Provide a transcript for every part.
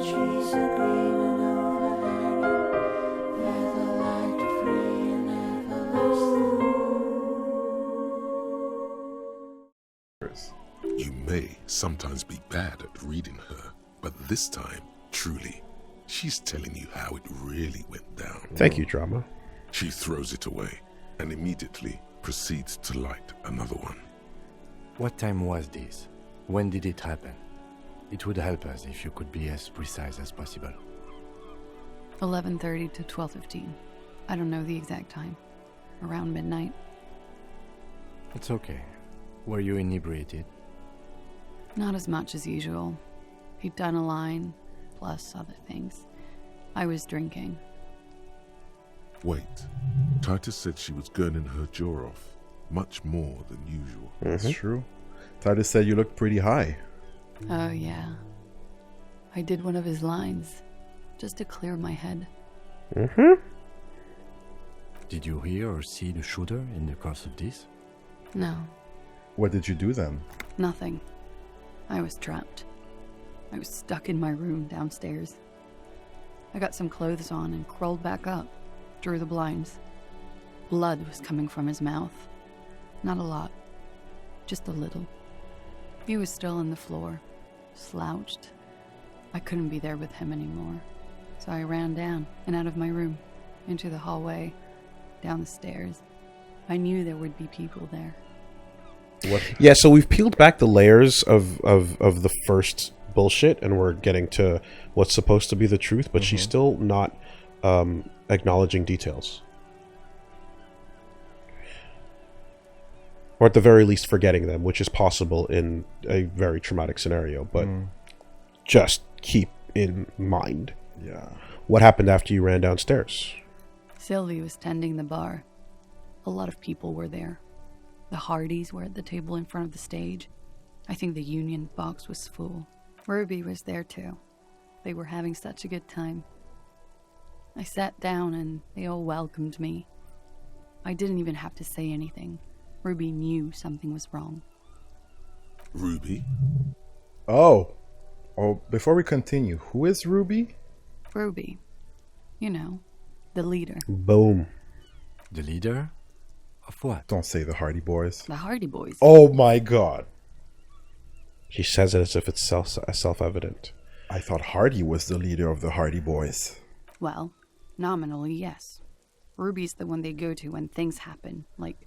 trees are green and overhanging, featherlight free and everlasting. You may sometimes be bad at reading her, but this time, truly, she's telling you how it really went down. Thank you, drama. She throws it away and immediately proceeds to light another one. What time was this? When did it happen? It would help us if you could be as precise as possible. 11:30 to 12:15. I don't know the exact time. Around midnight. It's okay. Were you inebriated? Not as much as usual. He'd done a line, plus other things. I was drinking. Wait, Titus said she was gurning her jaw off much more than usual. That's true. Titus said you looked pretty high. Oh, yeah. I did one of his lines, just to clear my head. Did you hear or see the shooter in the course of this? No, What did you do then? nothing. I was trapped. I was stuck in my room downstairs. I got some clothes on and crawled back up, drew the blinds. Blood was coming from his mouth. Not a lot, just a little. He was still on the floor, slouched. I couldn't be there with him anymore, so I ran down and out of my room, into the hallway, down the stairs. I knew there would be people there. What? Yeah, so we've peeled back the layers of the first bullshit, and we're getting to what's supposed to be the truth, but she's still not acknowledging details. Or at the very least forgetting them, which is possible in a very traumatic scenario, but just keep in mind. Yeah. What happened after you ran downstairs? Sylvie was tending the bar. A lot of people were there. The Hardys were at the table in front of the stage. I think the Union box was full. Ruby was there too. They were having such a good time. I sat down and they all welcomed me. I didn't even have to say anything. Ruby knew something was wrong. Ruby? Oh, before we continue, who is Ruby? Ruby. You know, the leader. Boom. The leader? Of what? Don't say the Hardy Boys. The Hardy Boys. Oh my god. She says it as if it's self-evident. I thought Hardy was the leader of the Hardy Boys. Well, nominally, yes. Ruby's the one they go to when things happen, like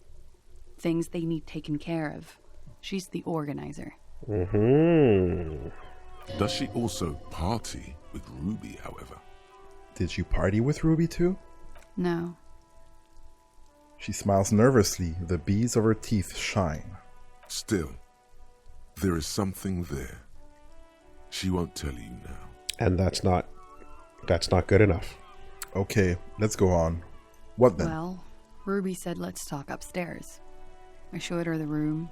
things they need taken care of. She's the organizer. Does she also party with Ruby, however? Did you party with Ruby too? No. She smiles nervously. The beads of her teeth shine. Still, there is something there. She won't tell you now. And that's not good enough. Okay, let's go on. What then? Well, Ruby said let's talk upstairs. I showed her the room.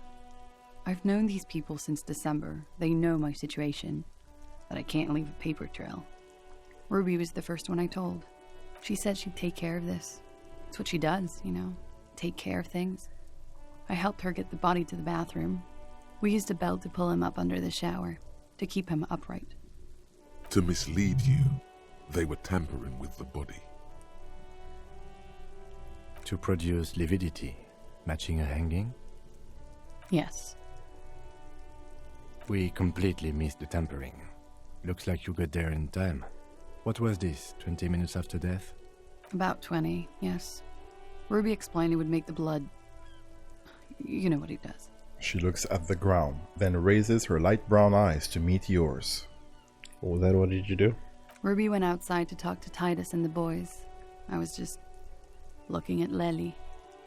I've known these people since December. They know my situation, that I can't leave a paper trail. Ruby was the first one I told. She said she'd take care of this. It's what she does, you know, take care of things. I helped her get the body to the bathroom. We used a belt to pull him up under the shower, to keep him upright. To mislead you, they were tampering with the body. To produce lividity, matching a hanging? Yes. We completely missed the tampering. Looks like you got there in time. What was this, 20 minutes after death? About 20, yes. Ruby explained it would make the blood... You know what he does. She looks at the ground, then raises her light brown eyes to meet yours. Well, then what did you do? Ruby went outside to talk to Titus and the boys. I was just looking at Lely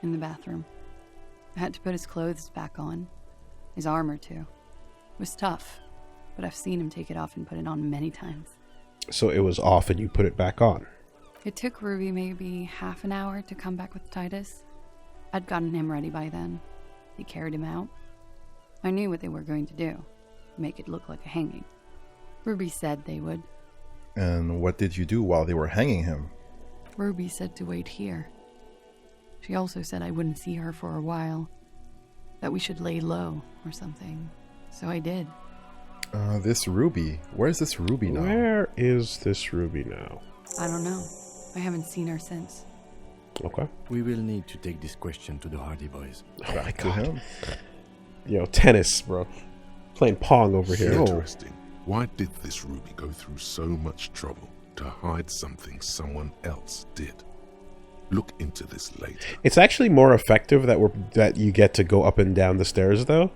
in the bathroom. I had to put his clothes back on. His armor, too. It was tough, but I've seen him take it off and put it on many times. So it was off and you put it back on. It took Ruby maybe half an hour to come back with Titus. I'd gotten him ready by then. They carried him out. I knew what they were going to do. Make it look like a hanging. Ruby said they would. And what did you do while they were hanging him? Ruby said to wait here. She also said I wouldn't see her for a while. That we should lay low or something. So I did. This ruby. Where's this ruby now? Where is this ruby now? I don't know. I haven't seen her since. Okay. We will need to take this question to the Hardy Boys. Oh my To god. him. Tennis, bro. Playing Pong over here. Interesting. Why did this ruby go through so much trouble to hide something someone else did? Look into this later. It's actually more effective that you get to go up and down the stairs, though.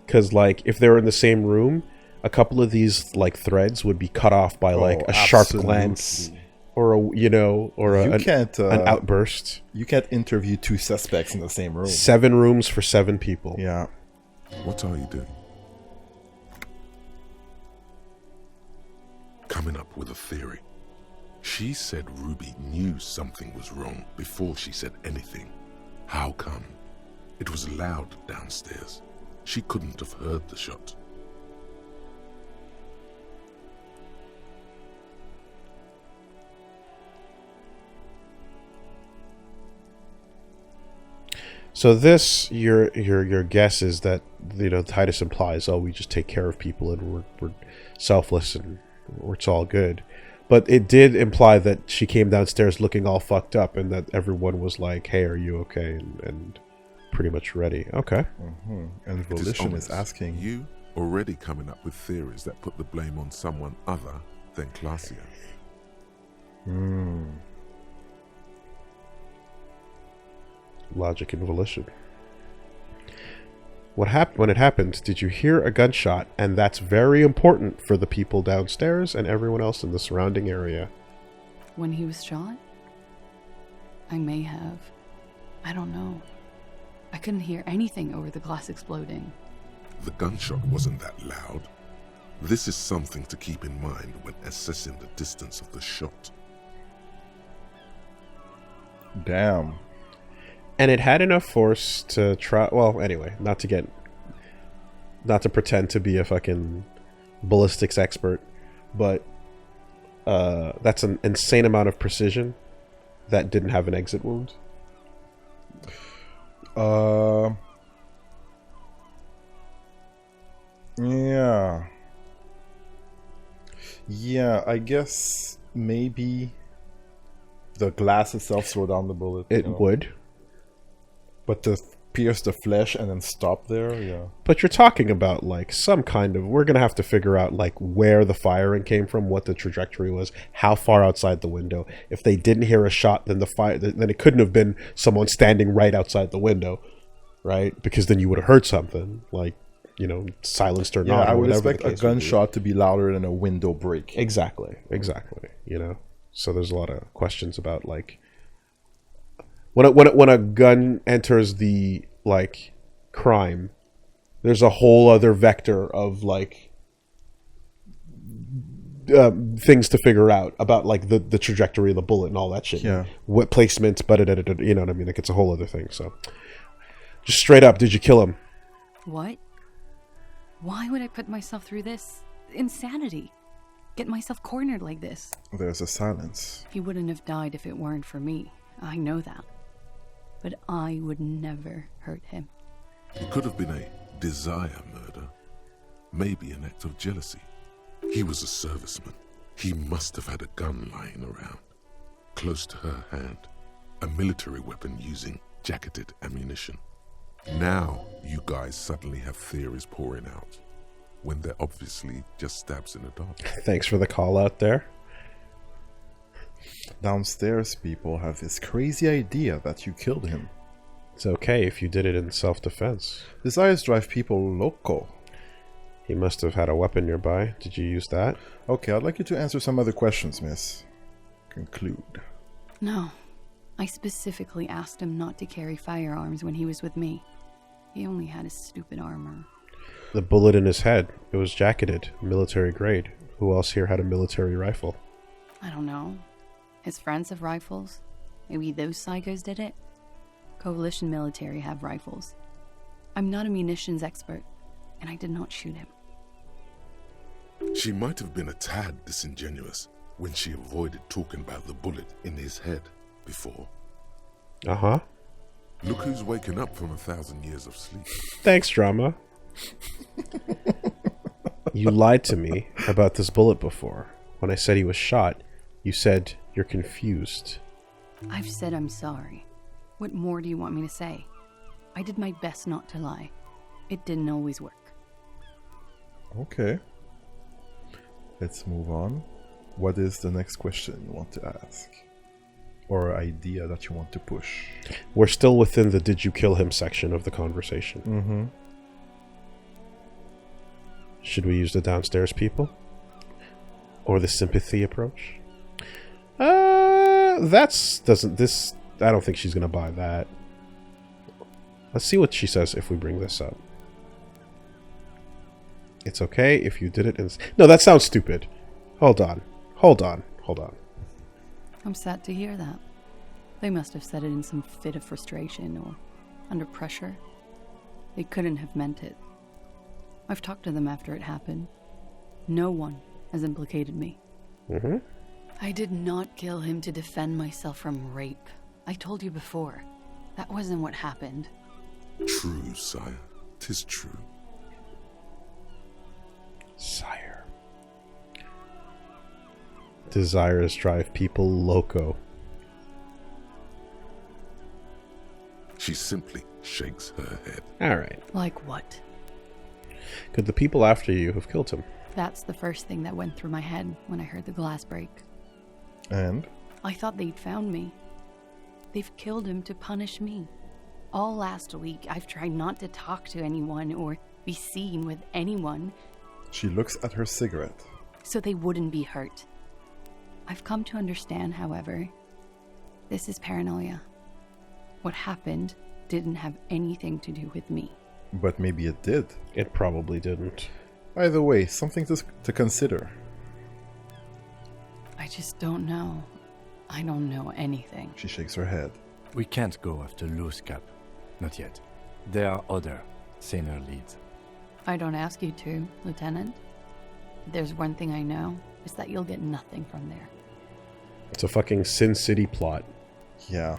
Because, like, if they were in the same room, a couple of these, like, threads would be cut off by, like, a sharp glance. Or, an outburst. You can't interview two suspects in the same room. 7 rooms for 7 people. Yeah. What are you doing? Coming up with a theory. She said Ruby knew something was wrong before she said anything. How come? It was loud downstairs. She couldn't have heard the shot. So this, your guess is that, Titus implies, we just take care of people and we're selfless and it's all good. But it did imply that she came downstairs looking all fucked up and that everyone was like, hey, are you okay? And pretty much ready. Okay. And It Volition is ominous. asking. You already coming up with theories that put the blame on someone other than Klaasje. Logic and volition. When it happened, did you hear a gunshot? And that's very important for the people downstairs and everyone else in the surrounding area. When he was shot? I may have. I don't know. I couldn't hear anything over the glass exploding. The gunshot wasn't that loud. This is something to keep in mind when assessing the distance of the shot. Damn. And it had enough force to try... Well, anyway, not to pretend to be a fucking ballistics expert, but that's an insane amount of precision that didn't have an exit wound. Yeah. Yeah, I guess maybe the glass itself slowed down the bullet. It would. But to pierce the flesh and then stop there, yeah. But you're talking about, like, some kind of... We're going to have to figure out, like, where the firing came from, what the trajectory was, how far outside the window. If they didn't hear a shot, then then it couldn't have been someone standing right outside the window, right? Because then you would have heard something, like, silenced or Yeah, not. I or would whatever expect the a case would be. gunshot to be louder than a window break. Exactly. So there's a lot of questions about, like... When a gun enters the, like, crime, there's a whole other vector of, like, things to figure out about, like, the trajectory of the bullet and all that shit. Yeah. What placement, but you know what I mean? Like, it's a whole other thing, so... Just straight up, did you kill him? What? Why would I put myself through this insanity? Get myself cornered like this? There's a silence. He wouldn't have died if it weren't for me. I know that. But I would never hurt him. It could have been a desire murder. Maybe an act of jealousy. He was a serviceman. He must have had a gun lying around, close to her hand. A military weapon using jacketed ammunition. Now you guys suddenly have theories pouring out, when they're obviously just stabs in the dark. Thanks for the call out there. Downstairs, people have this crazy idea that you killed him. It's okay if you did it in self-defense. Desires drive people loco. He must have had a weapon nearby. Did you use that? Okay, I'd like you to answer some other questions, miss. Conclude. No. I specifically asked him not to carry firearms when he was with me. He only had his stupid armor. The bullet in his head. It was jacketed, military grade. Who else here had a military rifle? I don't know. His friends have rifles. Maybe those psychos did it. Coalition military have rifles. I'm not a munitions expert, and I did not shoot him. She might have been a tad disingenuous when she avoided talking about the bullet in his head before. Uh-huh. Look who's waking up from 1,000 years of sleep. Thanks, drama. You lied to me about this bullet before. When I said he was shot, you said you're confused. I've said I'm sorry. What more do you want me to say? I did my best not to lie. It didn't always work. Okay. Let's move on. What is the next question you want to ask? Or idea that you want to push? We're still within the did you kill him section of the conversation. Mm-hmm. Should we use the downstairs people? Or the sympathy approach? I don't think she's gonna buy that. Let's see what she says if we bring this up. It's okay if you did it in... No, that sounds stupid. Hold on. I'm sad to hear that. They must have said it in some fit of frustration or under pressure. They couldn't have meant it. I've talked to them after it happened. No one has implicated me. Mm-hmm. I did not kill him to defend myself from rape. I told you before. That wasn't what happened. True, sire. 'Tis true. Sire. Desires drive people loco. She simply shakes her head. Alright. Like what? Could the people after you have killed him? That's the first thing that went through my head when I heard the glass break. And? I thought they'd found me. They've killed him to punish me. All last week, I've tried not to talk to anyone or be seen with anyone She looks at her cigarette. so they wouldn't be hurt. I've come to understand, however, this is paranoia. What happened didn't have anything to do with me. But maybe it did. It probably didn't. By the way, something to consider. I just don't know. I don't know anything. She shakes her head. We can't go after loose cap. Not yet. There are other, saner leads. I don't ask you to, Lieutenant. If there's one thing I know, is that you'll get nothing from there. It's a fucking Sin City plot. Yeah.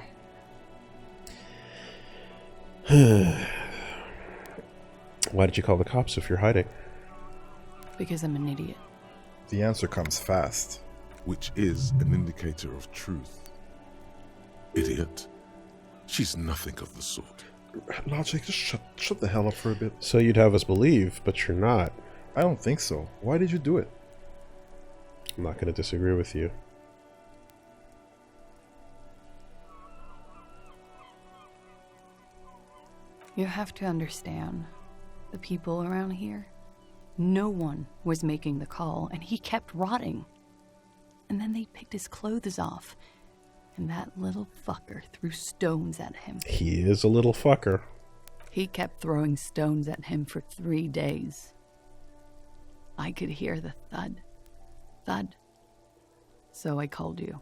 Why did you call the cops if you're hiding? Because I'm an idiot. The answer comes fast. Which is an indicator of truth. Idiot. She's nothing of the sort. Logic, just shut the hell up for a bit. So you'd have us believe, but you're not. I don't think so. Why did you do it? I'm not going to disagree with you. You have to understand, the people around here, no one was making the call, and he kept rotting. And then they picked his clothes off, and that little fucker threw stones at him. He is a little fucker. He kept throwing stones at him for 3 days. I could hear the thud. So I called you.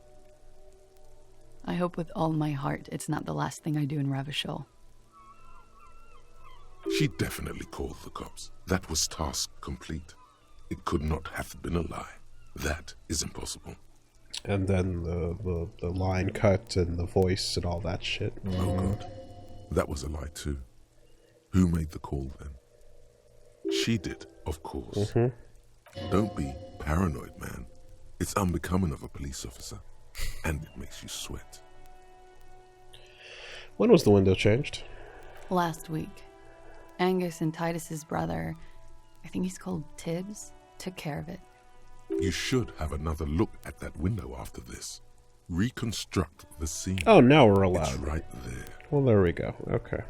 I hope with all my heart it's not the last thing I do in Ravishol. She definitely called the cops. That was task complete. It could not have been a lie. That is impossible. And then the line cut and the voice and all that shit. Oh God. That was a lie too. Who made the call then? She did, of course. Don't be paranoid, man. It's unbecoming of a police officer. And it makes you sweat. When was the window changed? Last week, Angus and Titus's brother, I think he's called Tibbs, took care of it. You should have another look at that window after this. Reconstruct the scene. Oh, now we're It's allowed. right there. Well, there we go. Okay.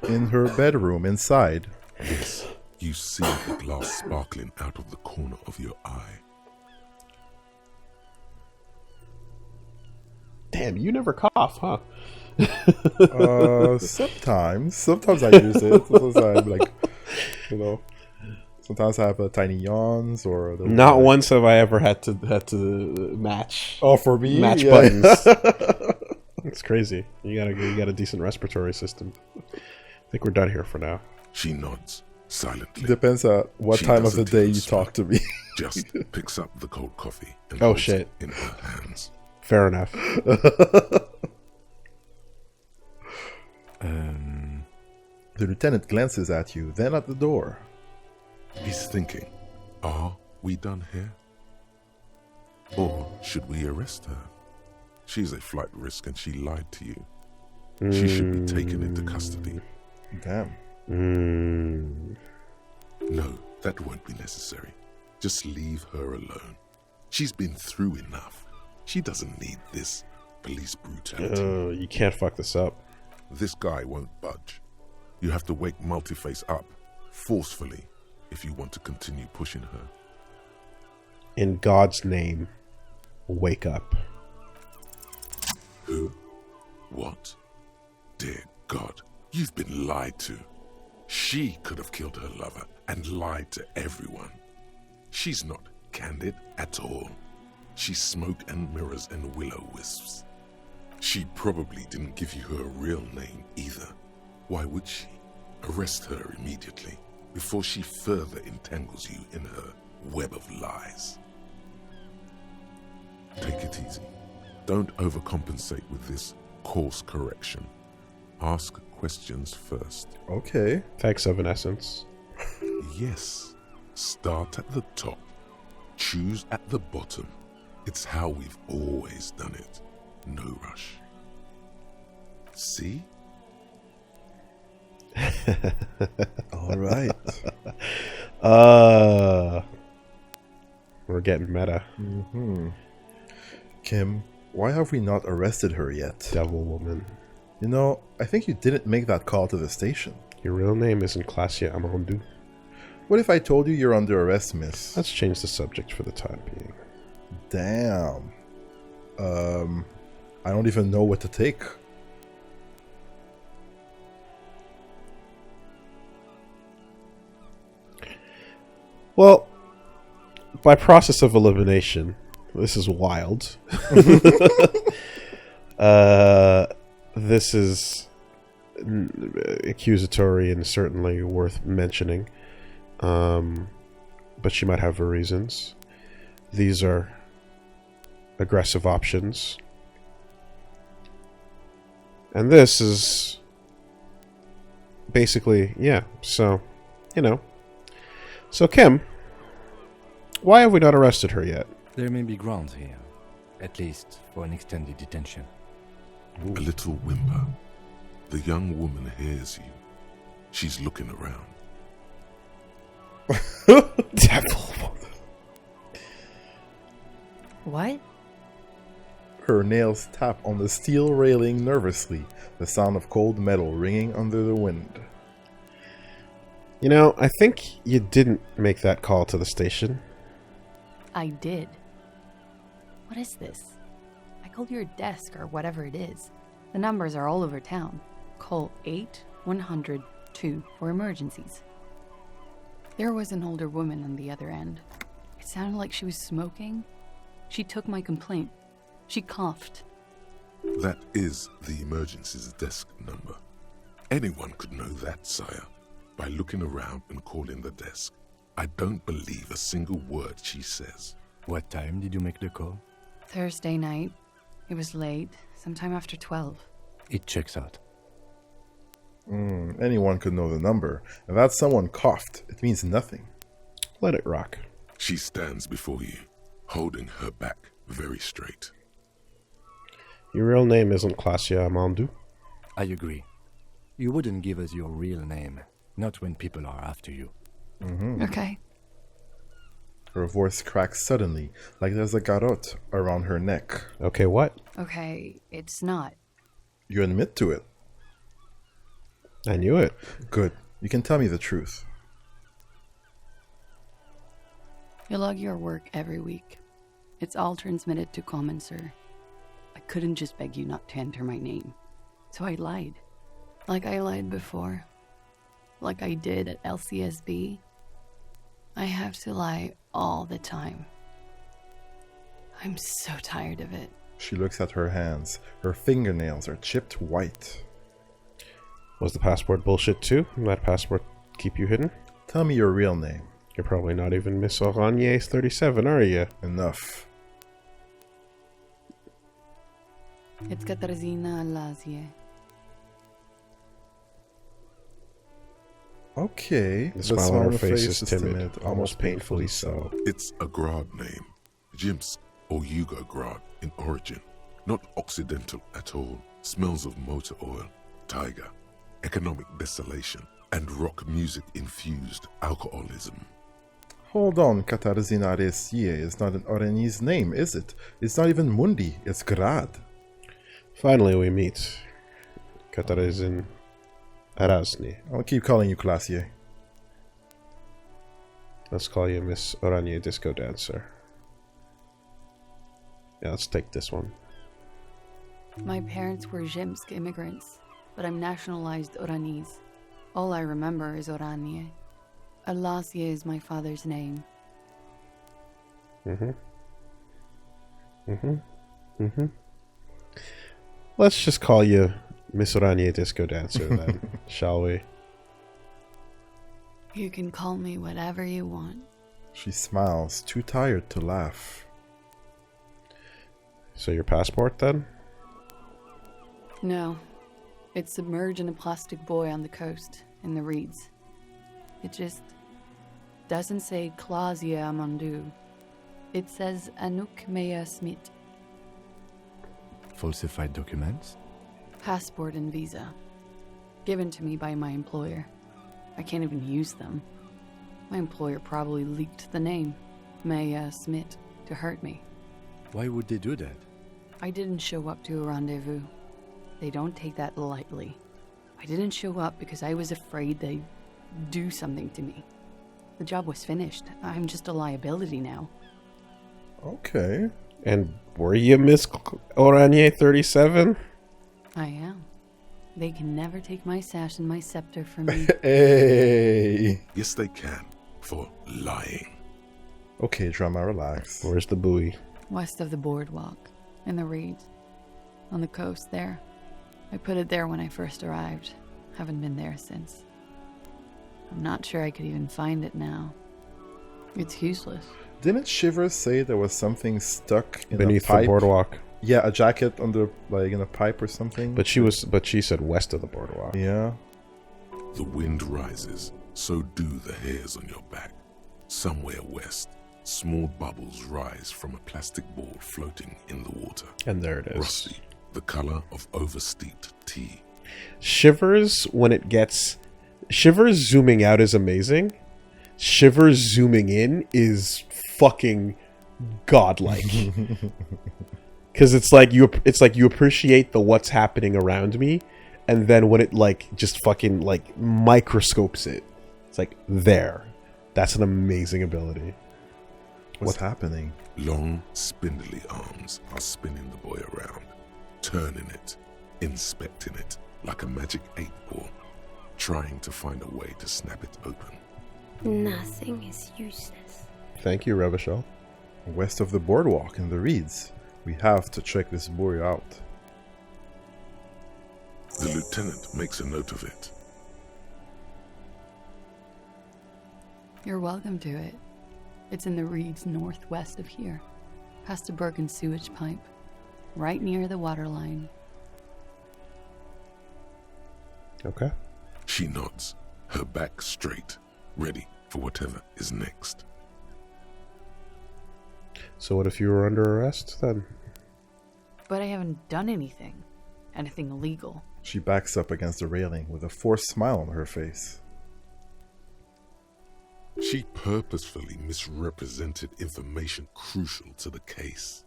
In her bedroom, inside. Yes, you see the glass sparkling out of the corner of your eye. Damn, you never cough, huh? Sometimes I use it. Sometimes I'm like, sometimes I have tiny yawns or. Not once have I ever had to match. Oh, for me, match yeah. buttons. It's crazy. You got a decent respiratory system. I think we're done here for now. She nods silently. Depends on what She time of the doesn't day even you smile. talk to me. Just picks up the cold coffee and Oh, holds shit. it in her hands. Fair enough. The lieutenant glances at you, then at the door. He's thinking, are we done here? Or should we arrest her? She's a flight risk and she lied to you. She should be taken into custody. Damn. No, that won't be necessary. Just leave her alone. She's been through enough. She doesn't need this police brutality. You can't fuck this up. This guy won't budge. You have to wake Multiface up, forcefully, if you want to continue pushing her. In God's name, wake up. Who? What? Dear God, you've been lied to. She could have killed her lover and lied to everyone. She's not candid at all. She's smoke and mirrors and will-o-wisps. She probably didn't give you her real name either. Why would she? Arrest her immediately before she further entangles you in her web of lies. Take it easy. Don't overcompensate with this course correction. Ask questions first. Okay. Thanks, Evanescence. Yes. Start at the top. Choose at the bottom. It's how we've always done it. No rush. See? All right. We're getting meta. Kim, why have we not arrested her yet? Devil woman. You know, I think you didn't make that call to the station. Your real name isn't Klaasje Amandu. What if I told you you're under arrest, miss? Let's change the subject for the time being. Damn. I don't even know what to take. Well, by process of elimination, this is wild. This is accusatory and certainly worth mentioning. But she might have her reasons. These are aggressive options. And this is basically, yeah, so, you know. So, Kim, why have we not arrested her yet? There may be grounds here, at least for an extended detention. A little whimper. The young woman hears you. She's looking around. Devil. What? Her nails tap on the steel railing nervously, the sound of cold metal ringing under the wind. You know, I think you didn't make that call to the station. I did. What is this? I called your desk or whatever it is. The numbers are all over town. Call 8-100-2 for emergencies. There was an older woman on the other end. It sounded like she was smoking. She took my complaint. She coughed. That is the emergency's desk number. Anyone could know that, sire, by looking around and calling the desk. I don't believe a single word she says. What time did you make the call? Thursday night. It was late, sometime after 12. It checks out. Anyone could know the number. If that someone coughed, it means nothing. Let it rock. She stands before you, holding her back very straight. Your real name isn't Klaasje Amandu. I agree. You wouldn't give us your real name, not when people are after you. Okay. Her voice cracks suddenly, like there's a garrote around her neck. Okay, what? Okay, it's not. You admit to it. I knew it. Good. You can tell me the truth. You log your work every week. It's all transmitted to Common, sir. I couldn't just beg you not to enter my name. So I lied. Like I lied before. Like I did at LCSB. I have to lie all the time. I'm so tired of it. She looks at her hands. Her fingernails are chipped white. Was the passport bullshit too? That passport keep you hidden? Tell me your real name. You're probably not even Miss Oranier 37, are you? Enough. It's Katarzyna Elysium. Okay. The smile on her face is timid, almost painfully so. It's a Grad name, Jimsk or Yugo Grad in origin. Not Occidental at all. Smells of motor oil, tiger, economic desolation, and rock music infused alcoholism. Hold on, Katarzina Resie is not an Oranese name, is it? It's not even Mundi, it's Grad. Finally, we meet. Katarzin Erasni. I'll keep calling you Klaasje. Let's call you Miss Oranje Disco Dancer. Yeah, let's take this one. My parents were Zhimsk immigrants, but I'm nationalized Oranese. All I remember is Oranje. Elysium is my father's name. Let's just call you Miss Oranje Disco Dancer then, shall we? You can call me whatever you want. She smiles, too tired to laugh. So your passport then? No. It's submerged in a plastic buoy on the coast, in the reeds. It just doesn't say Klaasje Amandu. It says Anouk Mea Smit. Falsified documents? Passport and visa. Given to me by my employer. I can't even use them. My employer probably leaked the name, Mea Smit, to hurt me. Why would they do that? I didn't show up to a rendezvous. They don't take that lightly. I didn't show up because I was afraid they'd do something to me. The job was finished. I'm just a liability now. Okay. And were you Miss Oranje 37? I am. They can never take my sash and my scepter from me. Hey. Yes, they can, for lying. Okay, drama, relax. Where's the buoy? West of the boardwalk, in the reeds, on the coast there. I put it there when I first arrived. Haven't been there since. I'm not sure I could even find it now. It's useless. Didn't Shivers say there was something stuck in Beneath a pipe? the boardwalk. Yeah, a jacket under, like, in a pipe or something. But she said west of the boardwalk. Yeah. The wind rises, so do the hairs on your back. Somewhere west, small bubbles rise from a plastic ball floating in the water. And there it is. Rusty, the color of oversteeped tea. Shivers, when it gets... Shivers zooming out is amazing. Shivers zooming in is fucking godlike. Because it's like you appreciate the what's happening around me, and then when it like just fucking like microscopes it, it's like there. That's an amazing ability. What's happening? Long, spindly arms are spinning the boy around, turning it, inspecting it like a magic 8-ball, trying to find a way to snap it open. Nothing is useless. Thank you, Revachel. West of the boardwalk in the reeds. We have to check this buoy out. The lieutenant makes a note of it. You're welcome to it. It's in the reeds northwest of here, past a broken sewage pipe, right near the water line. Okay. She nods, her back straight, ready for whatever is next. So what if you were under arrest then? But I haven't done anything illegal. She backs up against the railing with a forced smile on her face. She purposefully misrepresented information crucial to the case.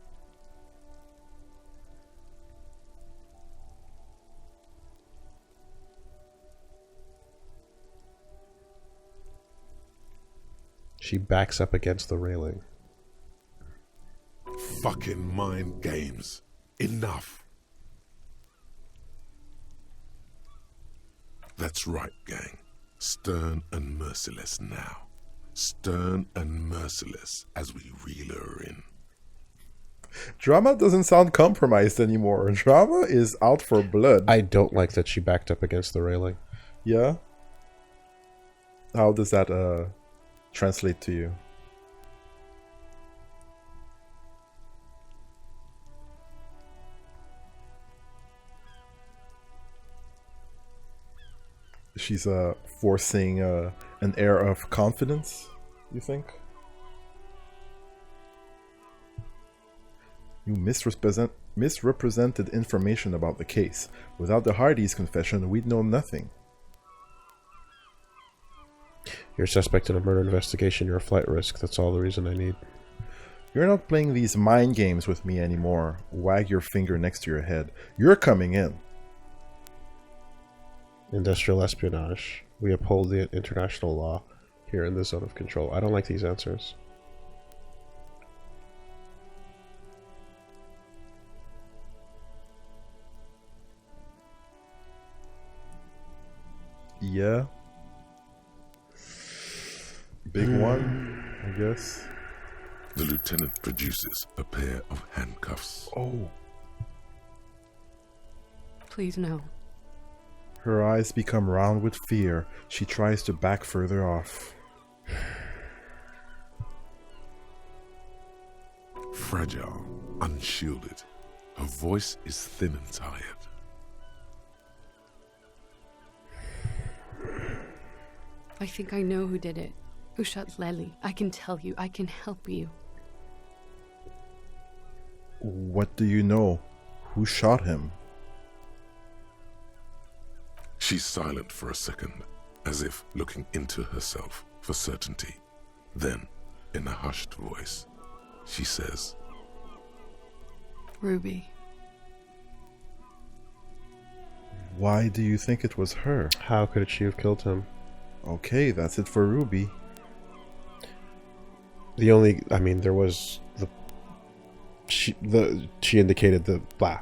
She backs up against the railing. Fucking mind games. Enough. That's right, gang. Stern and merciless now. Stern and merciless as we reel her in. Drama doesn't sound compromised anymore. Drama is out for blood. I don't like that she backed up against the railing. Yeah? How does that translate to you? she's forcing an air of confidence, you think? You misrepresented information about the case. Without the Hardys' confession, we'd know nothing. You're a suspect in a murder investigation. You're a flight risk. That's all the reason I need. You're not playing these mind games with me anymore. Wag your finger next to your head. You're coming in. Industrial espionage. We uphold the international law here in this zone of control. I don't like these answers. Yeah. Big one, I guess. The lieutenant produces a pair of handcuffs. Oh. Please, no. Her eyes become round with fear. She tries to back further off. Fragile, unshielded. Her voice is thin and tired. I think I know who did it. Who shot Lely. I can tell you. I can help you. What do you know? Who shot him? She's silent for a second, as if looking into herself for certainty. Then, in a hushed voice, she says, Ruby. Why do you think it was her? How could she have killed him? Okay, that's it for Ruby. The only, I mean, there was she indicated the blah.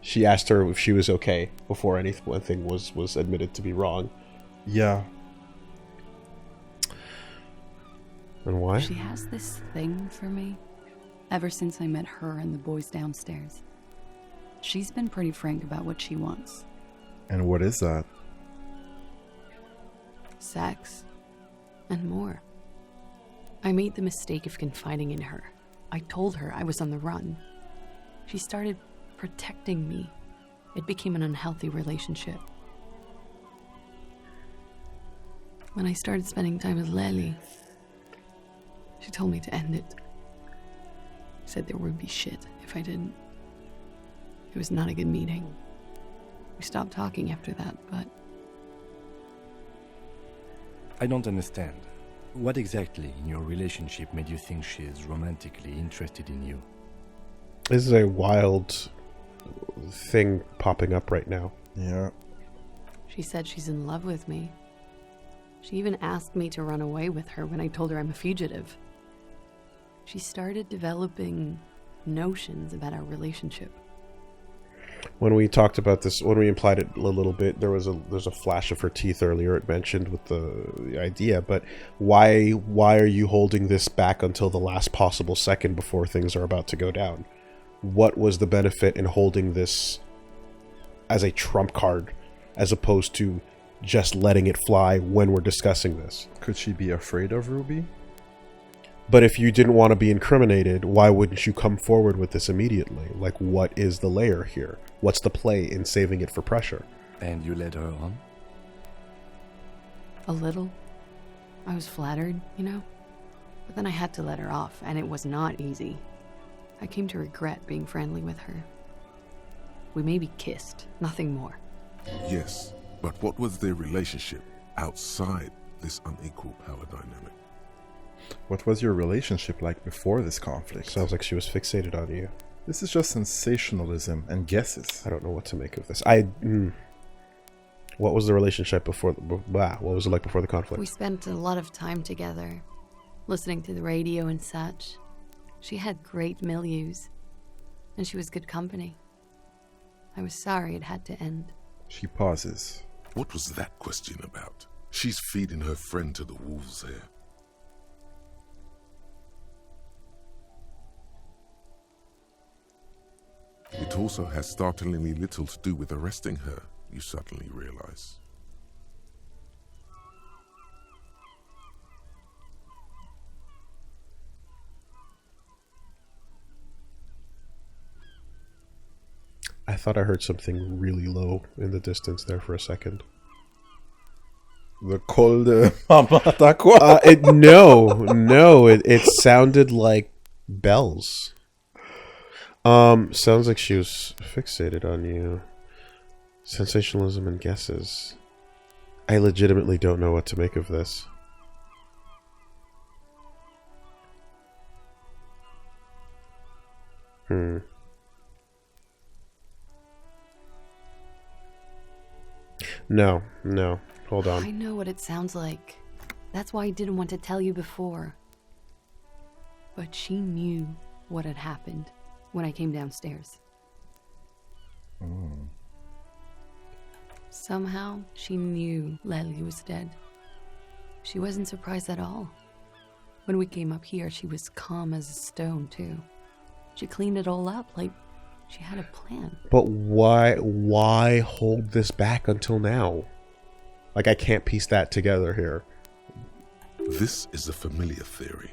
She asked her if she was okay before anything was admitted to be wrong. Yeah. And why? She has this thing for me. Ever since I met her and the boys downstairs. She's been pretty frank about what she wants. And what is that? Sex. And more. I made the mistake of confiding in her. I told her I was on the run. She started protecting me. It became an unhealthy relationship. When I started spending time with Lely, she told me to end it. Said there would be shit if I didn't. It was not a good meeting. We stopped talking after that, but... I don't understand. What exactly in your relationship made you think she is romantically interested in you? This is a wild thing popping up right now. Yeah. She said she's in love with me. She even asked me to run away with her when I told her I'm a fugitive. She started developing notions about our relationship. When we talked about this, when we implied it a little bit, there's a flash of her teeth earlier. It mentioned with the idea, but why are you holding this back until the last possible second before things are about to go down? What was the benefit in holding this as a trump card, as opposed to just letting it fly when we're discussing this? Could she be afraid of Ruby? But if you didn't want to be incriminated, why wouldn't you come forward with this immediately? Like, what is the layer here? What's the play in saving it for pressure? And you led her on? A little. I was flattered, you know? But then I had to let her off, and it was not easy. I came to regret being friendly with her. We maybe kissed, nothing more. Yes, but what was their relationship outside this unequal power dynamic? What was your relationship like before this conflict? Sounds like she was fixated on you. This is just sensationalism and guesses. I don't know what to make of this. What was the relationship before? What was it like before the conflict? We spent a lot of time together, listening to the radio and such. She had great milieus, and she was good company. I was sorry it had to end. She pauses. What was that question about? She's feeding her friend to the wolves here. It also has startlingly little to do with arresting her, you suddenly realize. I thought I heard something really low in the distance there for a second. The call de Mama Takwa. It sounded like bells. Sounds like she was fixated on you. Sensationalism and guesses. I legitimately don't know what to make of this. No. Hold on. I know what it sounds like. That's why I didn't want to tell you before. But she knew what had happened when I came downstairs. Somehow, she knew Lely was dead. She wasn't surprised at all. When we came up here, she was calm as a stone, too. She cleaned it all up like she had a plan. But why hold this back until now? Like, I can't piece that together here. This is a familiar theory.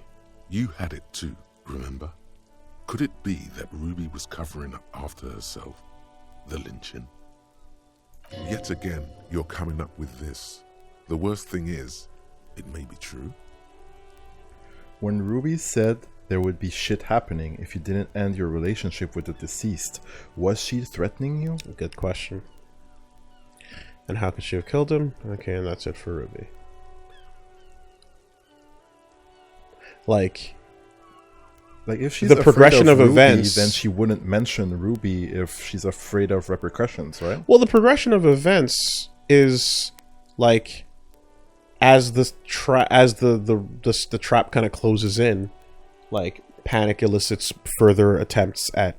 You had it too, remember? Could it be that Ruby was covering up after herself? The lynching? Yet again, you're coming up with this. The worst thing is, it may be true. When Ruby said there would be shit happening if you didn't end your relationship with the deceased, was she threatening you? Good question. And how could she have killed him? Okay, and that's it for Ruby. Like if she's the progression of Ruby, events, then she wouldn't mention Ruby if she's afraid of repercussions, right? Well, the progression of events is like as the trap kind of closes in, like panic elicits further attempts at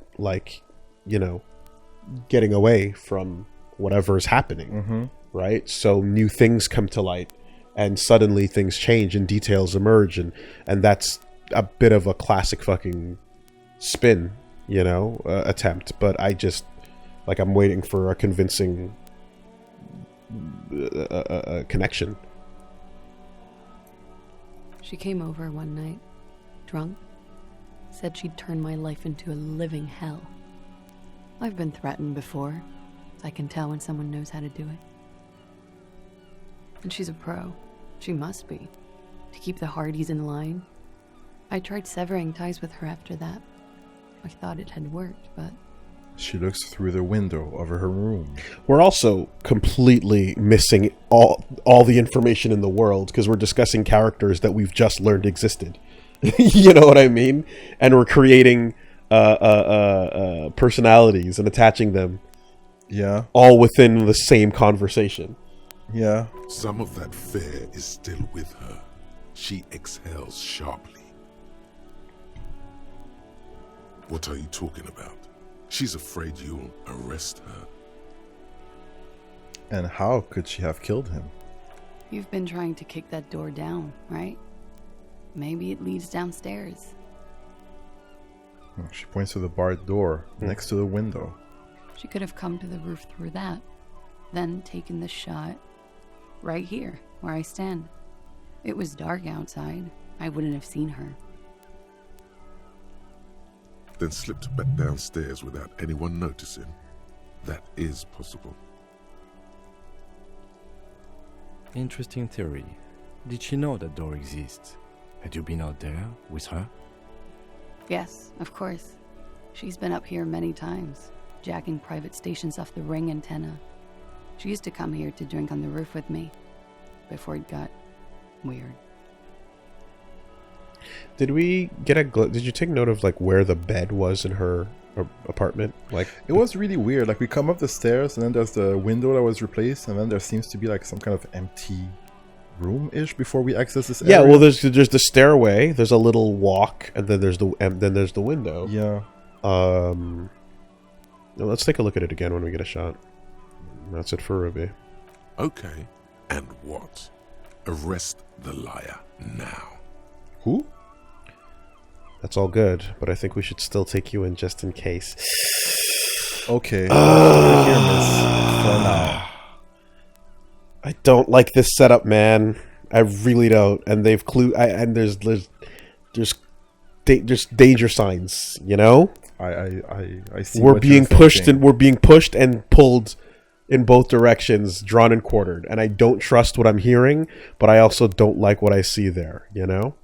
getting away from whatever is happening, right? So new things come to light, and suddenly things change and details emerge, and that's a bit of a classic fucking spin, attempt. But I just I'm waiting for a convincing connection. She came over one night, drunk, said she'd turn my life into a living hell. I've been threatened before. I can tell when someone knows how to do it. And she's a pro. She must be. To keep the Hardys in line. I tried severing ties with her after that. I thought it had worked, but... She looks through the window of her room. We're also completely missing all the information in the world because we're discussing characters that we've just learned existed. You know what I mean? And we're creating personalities and attaching them. Yeah. All within the same conversation. Yeah. Some of that fear is still with her. She exhales sharply. What are you talking about? She's afraid you'll arrest her. And how could she have killed him? You've been trying to kick that door down, right? Maybe it leads downstairs. She points to the barred door next to the window. She could have come to the roof through that, then taken the shot right here, where I stand. It was dark outside. I wouldn't have seen her. Then slipped back downstairs without anyone noticing. That is possible. Interesting theory. Did she know that door exists? Had you been out there with her? Yes, of course. She's been up here many times, jacking private stations off the ring antenna. She used to come here to drink on the roof with me, before it got weird. Did we get did you take note of where the bed was in her apartment? It was really weird. We come up the stairs and then there's the window that was replaced, and then there seems to be some kind of empty room-ish before we access this area. Yeah, well, there's the stairway, there's a little walk, and then there's the window. Yeah. Let's take a look at it again when we get a shot. That's it for Ruby. Okay, and what? Arrest the liar now. Who? That's all good, but I think we should still take you in just in case. Okay. You're here, miss. For now. I don't like this setup, man. I really don't. And they've and there's danger signs, I see. We're what being you're pushed thinking. and we're being pushed and pulled in both directions, drawn and quartered, and I don't trust what I'm hearing, but I also don't like what I see there, you know?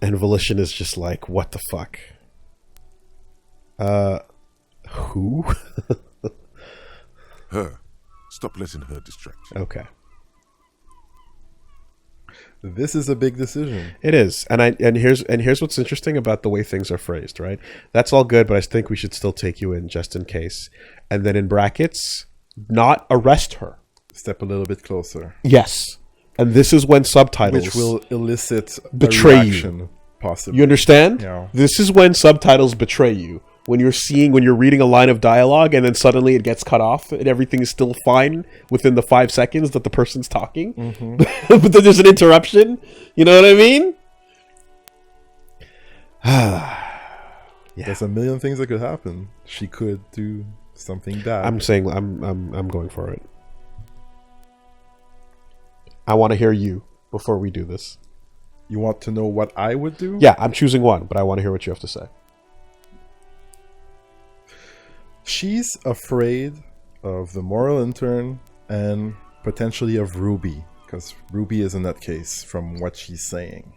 And Volition is just like, what the fuck? Who? Her. Stop letting her distract you. Okay. This is a big decision. It is. And here's what's interesting about the way things are phrased, right? That's all good, but I think we should still take you in just in case. And then in brackets, not arrest her. Step a little bit closer. Yes. And this is when subtitles, Which will elicit betray a you. reaction, possibly. You understand? Yeah. This is when subtitles betray you. When you're reading a line of dialogue and then suddenly it gets cut off and everything is still fine within the 5 seconds that the person's talking. Mm-hmm. But then there's an interruption. You know what I mean? There's a million things that could happen. She could do something bad. I'm saying I'm going for it. I want to hear you before we do this. You want to know what I would do? Yeah, I'm choosing one, but I want to hear what you have to say. She's afraid of the moral intern and potentially of Ruby, because Ruby is in that case from what she's saying.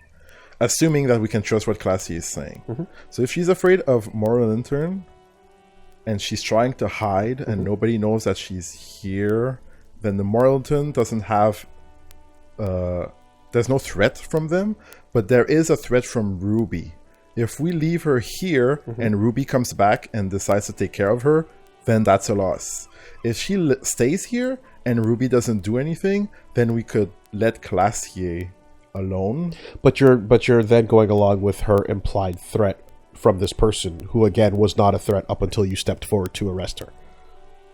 Assuming that we can trust what Klaasje is saying. Mm-hmm. So if she's afraid of moral intern and she's trying to hide and nobody knows that she's here, then the moral intern doesn't have... there's no threat from them, but there is a threat from Ruby. If we leave her here and Ruby comes back and decides to take care of her, then that's a loss. If she stays here and Ruby doesn't do anything, then we could let Klaasje alone. But you're then going along with her implied threat from this person, who again was not a threat up until you stepped forward to arrest her.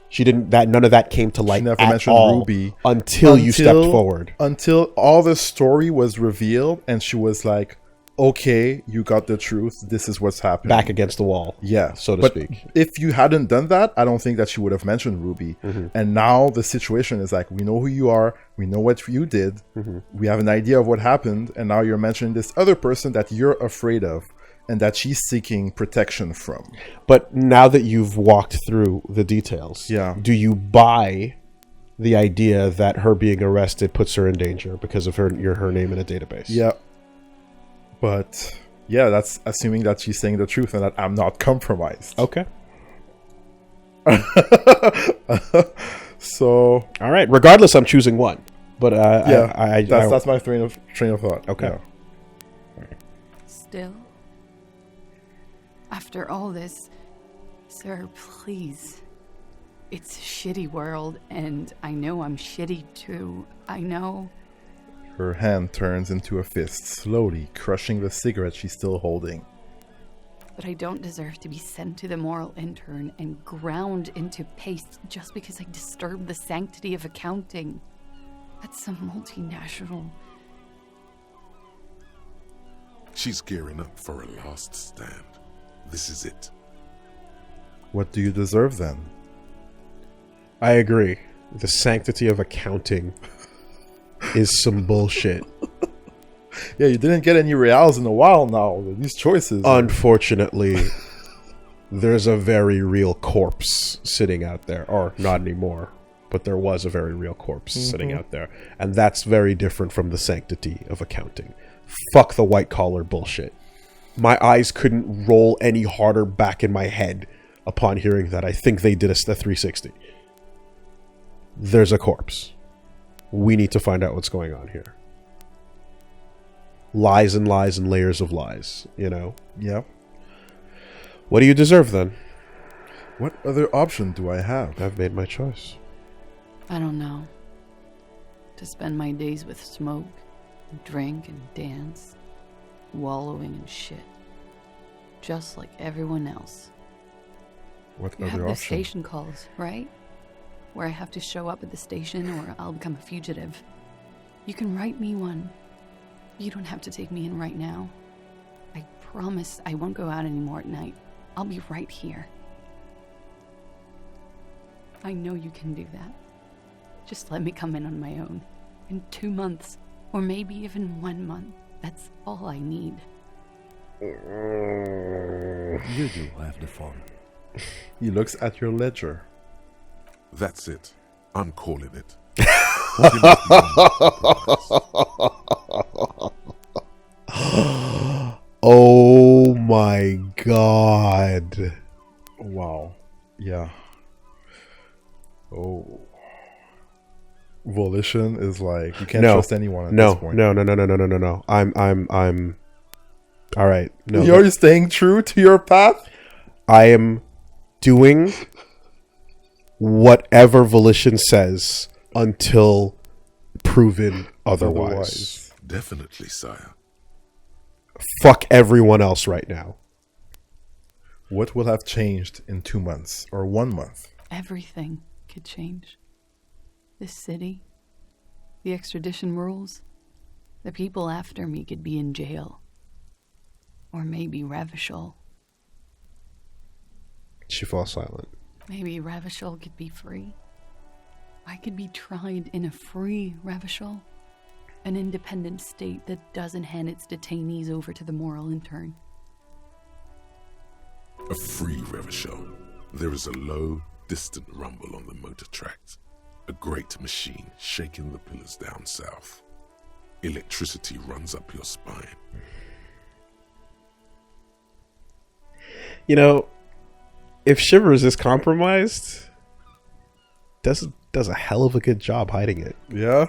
She didn't. None of that came to light She never at mentioned all Ruby until you stepped forward. Until all the story was revealed and she was like, okay, you got the truth. This is what's happening. Back against the wall. Yeah. So to but speak. If you hadn't done that, I don't think that she would have mentioned Ruby. And now the situation is like, we know who you are. We know what you did. We have an idea of what happened. And now you're mentioning this other person that you're afraid of and that she's seeking protection from. But now that you've walked through the details, do you buy the idea that her being arrested puts her in danger because of her name in a database? Yeah. But yeah, that's assuming that she's saying the truth and that I'm not compromised. Okay. So all right. Regardless, I'm choosing one. But that's my train of thought. Okay. Yeah. Still? After all this, sir, please. It's a shitty world, and I know I'm shitty too. I know. Her hand turns into a fist, slowly crushing the cigarette she's still holding. But I don't deserve to be sent to the moral intern and ground into paste just because I disturbed the sanctity of accounting. That's some multinational. She's gearing up for a last stand. This is it. What do you deserve then? I agree. The sanctity of accounting is some bullshit. Yeah, you didn't get any reals in a while now. These choices. Unfortunately, there's a very real corpse sitting out there. Or not anymore, but there was a very real corpse sitting out there. And that's very different from the sanctity of accounting. Fuck the white collar bullshit. My eyes couldn't roll any harder back in my head upon hearing that. I think they did a 360. There's a corpse. We need to find out what's going on here. Lies and lies and layers of lies, you know? Yeah. What do you deserve then? What other option do I have? I've made my choice. I don't know. To spend my days with smoke, drink and dance, wallowing in shit. Just like everyone else. What You have other the option? station calls, right? Where I have to show up at the station or I'll become a fugitive. You can write me one. You don't have to take me in right now. I promise I won't go out anymore at night. I'll be right here. I know you can do that. Just let me come in on my own. In 2 months, or maybe even 1 month. That's all I need. You do have the phone. He looks at your ledger. That's it. I'm calling it. Oh my god. Wow. Yeah. Oh. Volition is like you can't trust anyone at this point. No. I'm all right. No. You're staying true to your path? I am doing whatever Volition says until proven otherwise. Definitely, sire. Fuck everyone else right now. What will have changed in 2 months or 1 month? Everything could change. This city, the extradition rules, the people after me could be in jail. Or maybe Revachol. She falls silent. Maybe Revachol could be free. I could be tried in a free Revachol. An independent state that doesn't hand its detainees over to the moral intern. A free Revachol. There is a low, distant rumble on the motor tracks. A great machine shaking the pillars down south. Electricity runs up your spine. You know, if Shivers is compromised, does a hell of a good job hiding it. Yeah.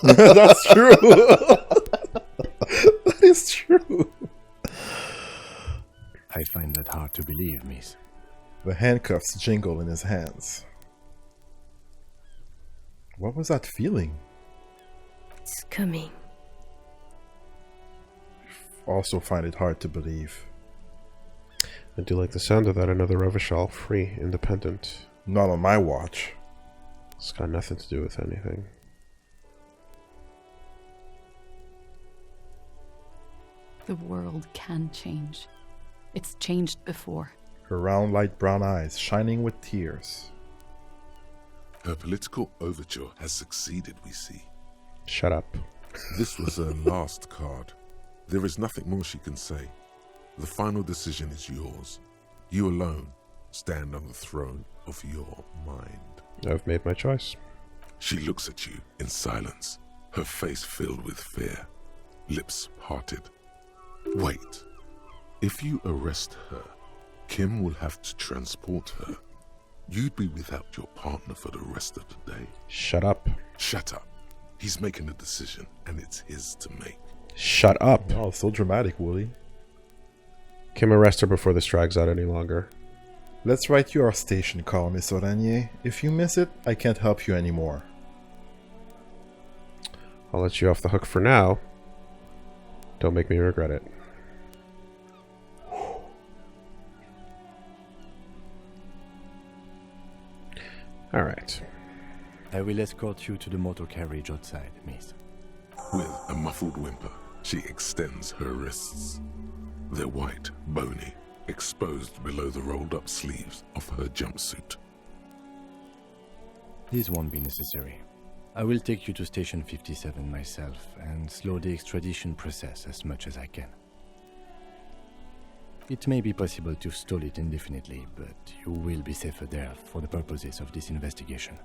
That's true. That is true. I find that hard to believe, miss. The handcuffs jingle in his hands. What was that feeling? It's coming. Also find it hard to believe. I do like the sound of that. Another Revachol, free, independent. Not on my watch. It's got nothing to do with anything. The world can change. It's changed before. Her round light brown eyes shining with tears. Her political overture has succeeded, we see. Shut up. This was her last card. There is nothing more she can say. The final decision is yours. You alone stand on the throne of your mind. I've made my choice. She looks at you in silence, her face filled with fear, lips parted. Wait. If you arrest her, Kim will have to transport her. You'd be without your partner for the rest of the day. Shut up. Shut up. He's making a decision, and it's his to make. Shut up. Oh, so dramatic, Woolie. Kim, arrest her before this drags out any longer. Let's write you our station call, Miss Oranier. If you miss it, I can't help you anymore. I'll let you off the hook for now. Don't make me regret it. All right. I will escort you to the motor carriage outside, miss. With a muffled whimper, she extends her wrists. They're white, bony, exposed below the rolled-up sleeves of her jumpsuit. This won't be necessary. I will take you to Station 57 myself and slow the extradition process as much as I can. It may be possible to stall it indefinitely, but you will be safer there for the purposes of this investigation.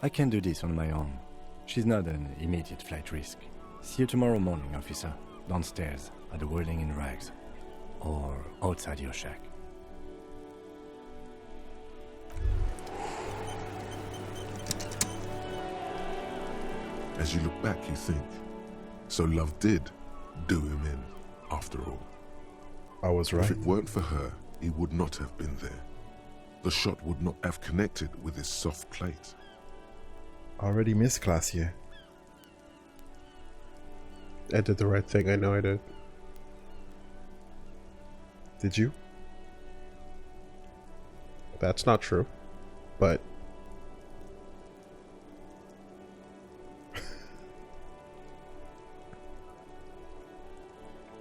I can do this on my own. She's not an immediate flight risk. See you tomorrow morning, officer. Downstairs, at the Whirling in Rags. Or outside your shack. As you look back, you think, so love did do him in, after all. I was right. If it weren't for her, he would not have been there. The shot would not have connected with his soft plate. Already missed Klaasje. I did the right thing. I know I did. Did you? That's not true. But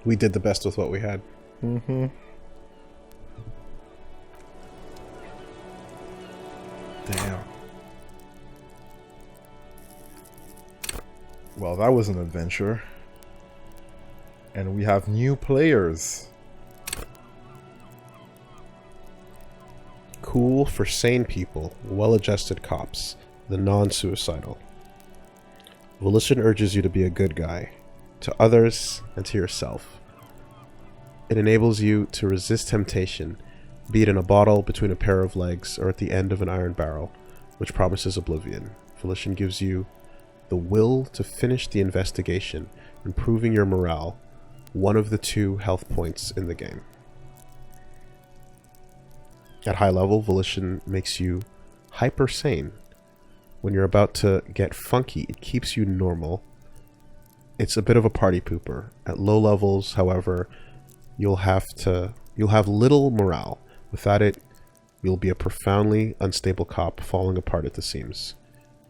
we did the best with what we had. Mm-hmm. Damn. Well, that was an adventure. And we have new players. cool for sane people, well-adjusted cops, the non-suicidal. Volition urges you to be a good guy, to others and to yourself. It enables you to resist temptation, be it in a bottle, between a pair of legs, or at the end of an iron barrel, which promises oblivion. Volition gives you the will to finish the investigation, improving your morale, one of the 2 health points in the game. At high level, Volition makes you hyper sane. When you're about to get funky, it keeps you normal. It's a bit of a party pooper. At low levels, however, you'll have little morale. Without it, you'll be a profoundly unstable cop falling apart at the seams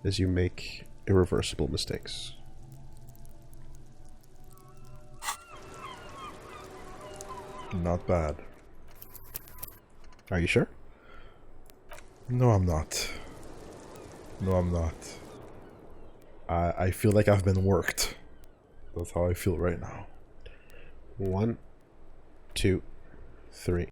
as you make irreversible mistakes. Not bad. Are you sure? No, I'm not. No, I'm not. I feel like I've been worked. That's how I feel right now. 1, 2, 3.